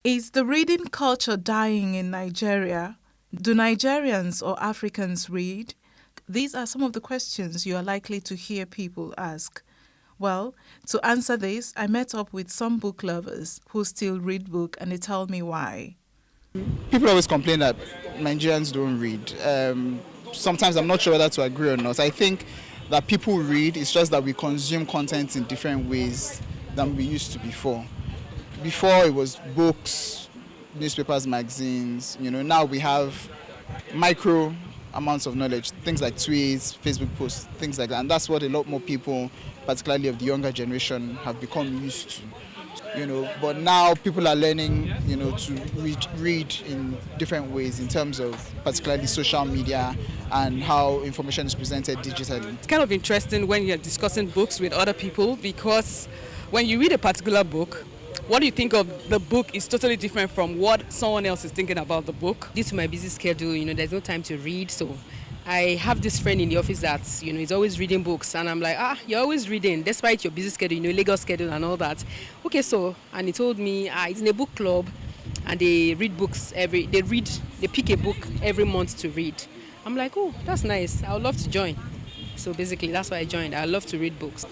Is the reading culture dying in Nigeria? Do Nigerians or Africans read? These are some of the questions you are likely to hear people ask. Well, to answer this, I met up with some book lovers who still read books and they tell me why. People always complain that Nigerians don't read. Sometimes I'm not sure whether to agree or not. I think that people read, it's just that we consume content in different ways than we used to before. Before it was books, newspapers, magazines. Now we have micro amounts of knowledge, things like tweets, Facebook posts, things like that. And that's what a lot more people, particularly of the younger generation, have become used to. But now people are learning, to read in different ways in terms of particularly social media and how information is presented digitally. It's kind of interesting when you're discussing books with other people, because when you read a particular book, what you think of the book is totally different from what someone else is thinking about the book. Due to my busy schedule, there's no time to read, so I have this friend in the office that, is always reading books, and I'm like, you're always reading, despite your busy schedule, Lagos schedule and all that. Okay, and he told me, it's in a book club, and they read books they pick a book every month to read. I'm like, oh, that's nice, I would love to join. So basically, that's why I joined. I love to read books.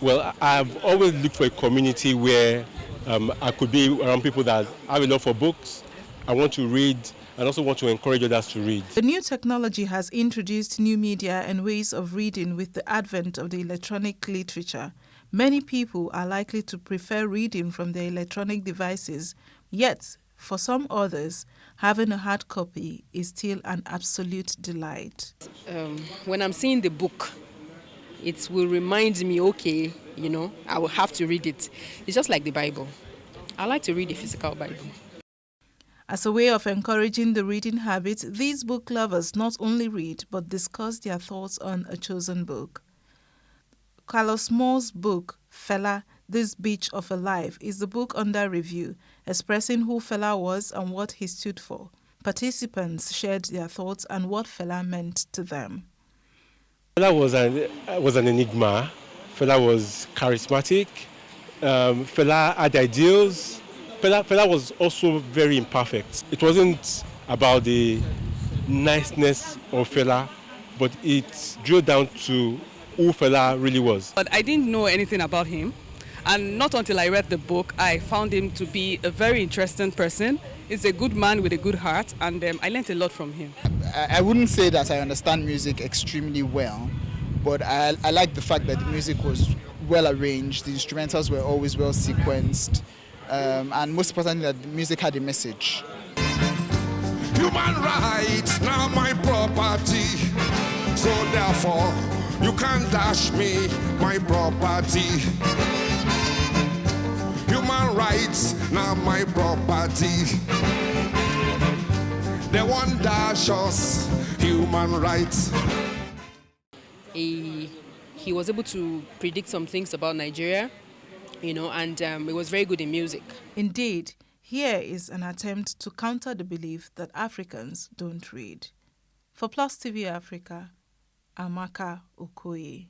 Well, I've always looked for a community where I could be around people that have a love for books. I want to read and also want to encourage others to read. The new technology has introduced new media and ways of reading with the advent of the electronic literature. Many people are likely to prefer reading from their electronic devices, yet for some others, having a hard copy is still an absolute delight. When I'm seeing the book, it will remind me, okay, I will have to read it. It's just like the Bible. I like to read the physical Bible. As a way of encouraging the reading habit, these book lovers not only read but discuss their thoughts on a chosen book. Carlos Moore's book, Fela, This Beach of a Life, is the book under review, expressing who Fela was and what he stood for. Participants shared their thoughts and what Fela meant to them. Fela was an enigma. Fela was charismatic. Fela had ideals. Fela was also very imperfect. It wasn't about the niceness of Fela, but it drilled down to who Fela really was. But I didn't know anything about him, and not until I read the book, I found him to be a very interesting person. He's a good man with a good heart, and I learned a lot from him. I wouldn't say that I understand music extremely well, but I like the fact that the music was well arranged, the instrumentals were always well sequenced, and most importantly that the music had a message. Human rights now my property, so therefore you can't dash me my property. Human rights now my property. They won't dash us human rights. He was able to predict some things about Nigeria, and it was very good in music. Indeed, here is an attempt to counter the belief that Africans don't read. For Plus TV Africa, Amaka, Okoye.